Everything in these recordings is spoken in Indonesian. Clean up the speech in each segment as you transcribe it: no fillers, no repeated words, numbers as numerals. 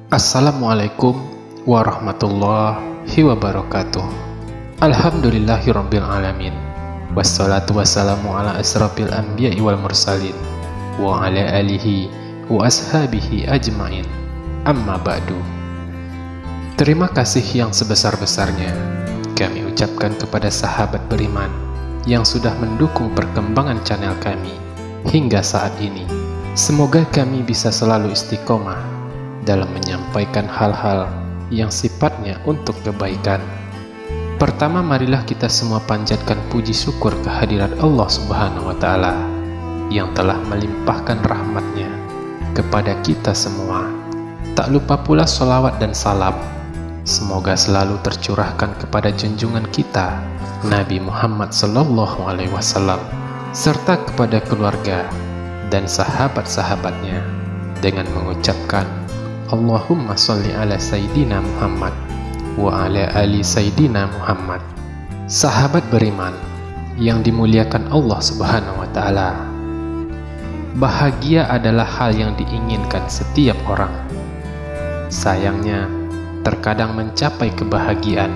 Assalamualaikum warahmatullahi wabarakatuh. Alhamdulillahirabbil alamin. Wassalatu wassalamu ala asrafil anbiya'i wal mursalin wa ala alihi wa ashabihi ajmain. Amma ba'du. Terima kasih yang sebesar-besarnya kami ucapkan kepada sahabat beriman yang sudah mendukung perkembangan channel kami hingga saat ini. Semoga kami bisa selalu istiqomah dalam menyampaikan hal-hal yang sifatnya untuk kebaikan. Pertama, marilah kita semua panjatkan puji syukur kehadirat Allah Subhanahu wa Ta'ala yang telah melimpahkan rahmatnya kepada kita semua. Tak lupa pula sholawat dan salam semoga selalu tercurahkan kepada junjungan kita Nabi Muhammad SAW serta kepada keluarga dan sahabat-sahabatnya dengan mengucapkan Allahumma sholli ala Sayyidina Muhammad wa ala ali Sayyidina Muhammad. Sahabat beriman yang dimuliakan Allah Subhanahu wa Ta'ala, bahagia adalah hal yang diinginkan setiap orang. Sayangnya, terkadang mencapai kebahagiaan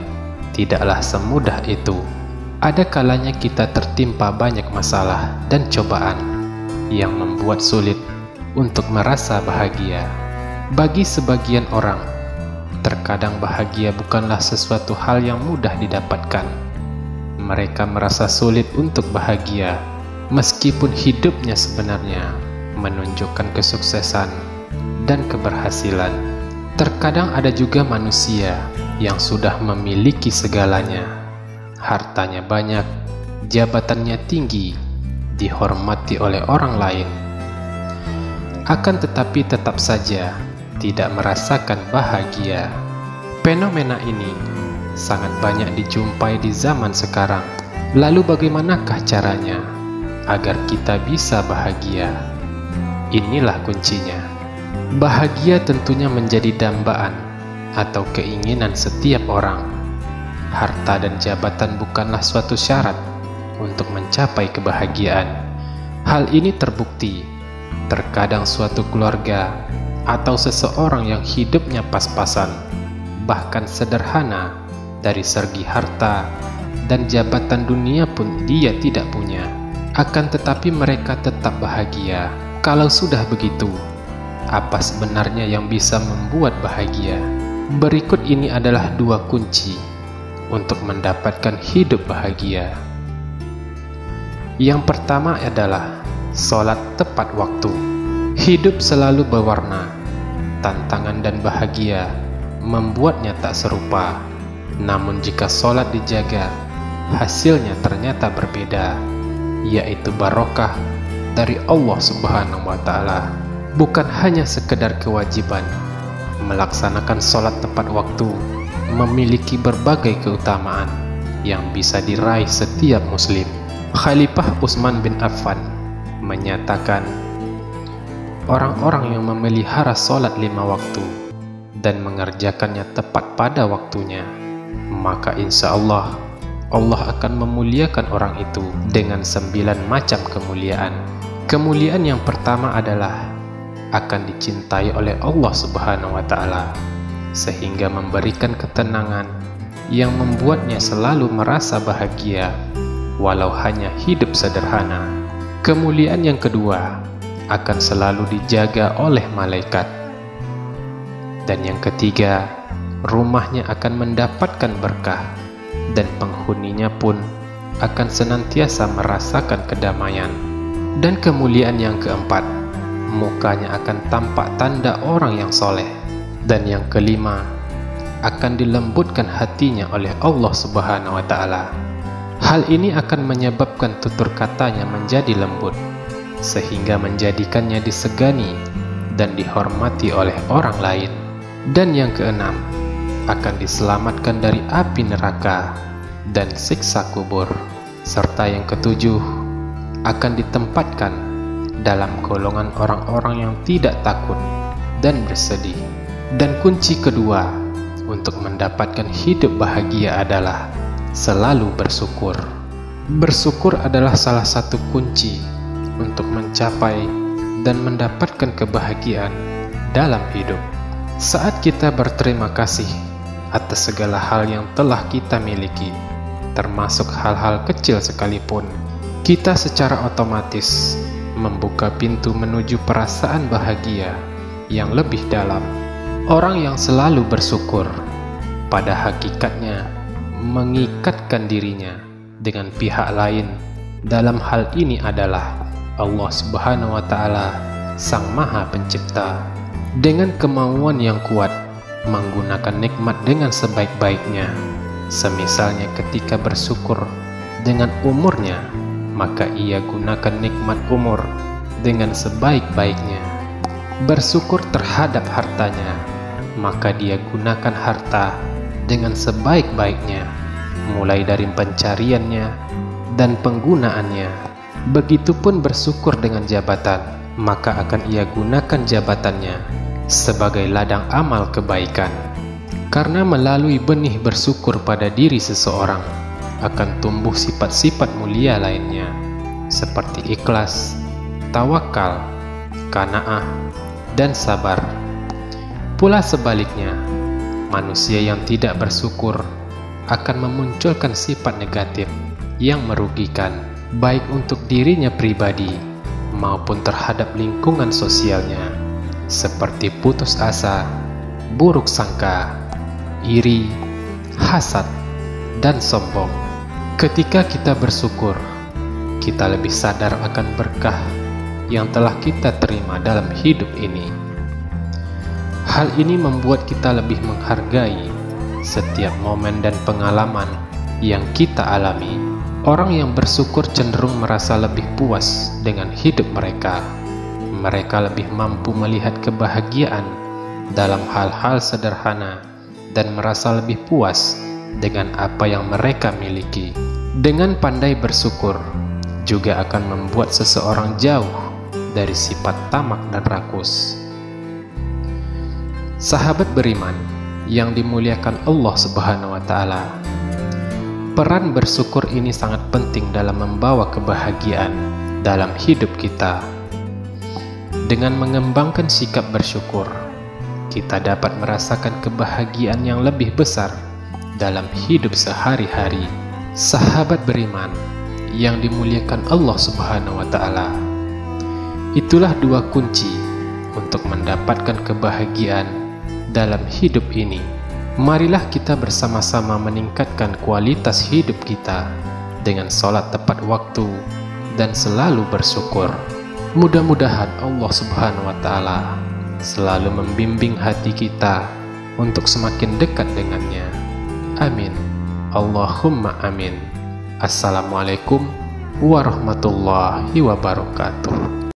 tidaklah semudah itu. Ada kalanya kita tertimpa banyak masalah dan cobaan yang membuat sulit untuk merasa bahagia. Bagi sebagian orang, terkadang bahagia bukanlah sesuatu hal yang mudah didapatkan. Mereka merasa sulit untuk bahagia, meskipun hidupnya sebenarnya menunjukkan kesuksesan dan keberhasilan. Terkadang ada juga manusia yang sudah memiliki segalanya. Hartanya banyak, jabatannya tinggi, dihormati oleh orang lain. Akan tetapi tetap saja tidak merasakan bahagia. Fenomena ini sangat banyak dijumpai di zaman sekarang. Lalu bagaimanakah caranya agar kita bisa bahagia? Inilah kuncinya. Bahagia tentunya menjadi dambaan atau keinginan setiap orang. Harta dan jabatan bukanlah suatu syarat untuk mencapai kebahagiaan. Hal ini terbukti terkadang suatu keluarga atau seseorang yang hidupnya pas-pasan, bahkan sederhana dari segi harta dan jabatan dunia pun dia tidak punya. Akan tetapi mereka tetap bahagia. Kalau sudah begitu, apa sebenarnya yang bisa membuat bahagia? Berikut ini adalah 2 kunci untuk mendapatkan hidup bahagia. Yang pertama adalah sholat tepat waktu. Hidup selalu berwarna, tantangan dan bahagia membuatnya tak serupa. Namun jika sholat dijaga, hasilnya ternyata berbeda, yaitu barokah dari Allah Subhanahu wa Ta'ala. Bukan hanya sekedar kewajiban, melaksanakan sholat tepat waktu memiliki berbagai keutamaan yang bisa diraih setiap muslim. Khalifah Utsman bin Affan menyatakan, orang-orang yang memelihara sholat 5 waktu dan mengerjakannya tepat pada waktunya, maka insya Allah akan memuliakan orang itu dengan 9 macam kemuliaan. Kemuliaan yang pertama adalah akan dicintai oleh Allah Subhanahu wa Ta'ala, sehingga memberikan ketenangan yang membuatnya selalu merasa bahagia walau hanya hidup sederhana. Kemuliaan yang kedua akan selalu dijaga oleh malaikat. Dan yang ketiga, rumahnya akan mendapatkan berkah dan penghuninya pun akan senantiasa merasakan kedamaian. Dan kemuliaan yang keempat, mukanya akan tampak tanda orang yang soleh. Dan yang kelima, akan dilembutkan hatinya oleh Allah Subhanahu wa Ta'ala. Hal ini akan menyebabkan tutur katanya menjadi lembut, sehingga menjadikannya disegani dan dihormati oleh orang lain. Dan yang keenam, akan diselamatkan dari api neraka dan siksa kubur. Serta yang ketujuh, akan ditempatkan dalam golongan orang-orang yang tidak takut dan bersedih. Dan kunci kedua untuk mendapatkan hidup bahagia adalah selalu bersyukur. Bersyukur adalah salah satu kunci untuk mencapai dan mendapatkan kebahagiaan dalam hidup. Saat kita berterima kasih atas segala hal yang telah kita miliki, termasuk hal-hal kecil sekalipun, kita secara otomatis membuka pintu menuju perasaan bahagia yang lebih dalam. Orang yang selalu bersyukur pada hakikatnya mengikatkan dirinya dengan pihak lain. Dalam hal ini adalah Allah Subhanahu wa Ta'ala, Sang Maha Pencipta, dengan kemauan yang kuat menggunakan nikmat dengan sebaik-baiknya. Semisalnya ketika bersyukur dengan umurnya, maka ia gunakan nikmat umur dengan sebaik-baiknya. Bersyukur terhadap hartanya, maka dia gunakan harta dengan sebaik-baiknya, mulai dari pencariannya dan penggunaannya. Begitupun bersyukur dengan jabatan, maka akan ia gunakan jabatannya sebagai ladang amal kebaikan. Karena melalui benih bersyukur pada diri seseorang akan tumbuh sifat-sifat mulia lainnya, seperti ikhlas, tawakal, qanaah, dan sabar. Pula sebaliknya, manusia yang tidak bersyukur akan memunculkan sifat negatif yang merugikan, baik untuk dirinya pribadi maupun terhadap lingkungan sosialnya, seperti putus asa, buruk sangka, iri, hasad, dan sombong. Ketika kita bersyukur, kita lebih sadar akan berkah yang telah kita terima dalam hidup ini. Hal ini membuat kita lebih menghargai setiap momen dan pengalaman yang kita alami. Orang yang bersyukur cenderung merasa lebih puas dengan hidup mereka. Mereka lebih mampu melihat kebahagiaan dalam hal-hal sederhana dan merasa lebih puas dengan apa yang mereka miliki. Dengan pandai bersyukur juga akan membuat seseorang jauh dari sifat tamak dan rakus. Sahabat beriman yang dimuliakan Allah Subhanahu wa Ta'ala, peran bersyukur ini sangat penting dalam membawa kebahagiaan dalam hidup kita. Dengan mengembangkan sikap bersyukur, kita dapat merasakan kebahagiaan yang lebih besar dalam hidup sehari-hari. Sahabat beriman yang dimuliakan Allah Subhanahu wa Ta'ala, itulah dua kunci untuk mendapatkan kebahagiaan dalam hidup ini. Marilah kita bersama-sama meningkatkan kualitas hidup kita dengan sholat tepat waktu dan selalu bersyukur. Mudah-mudahan Allah Subhanahu wa Ta'ala selalu membimbing hati kita untuk semakin dekat dengannya. Amin. Allahumma amin. Assalamualaikum warahmatullahi wabarakatuh.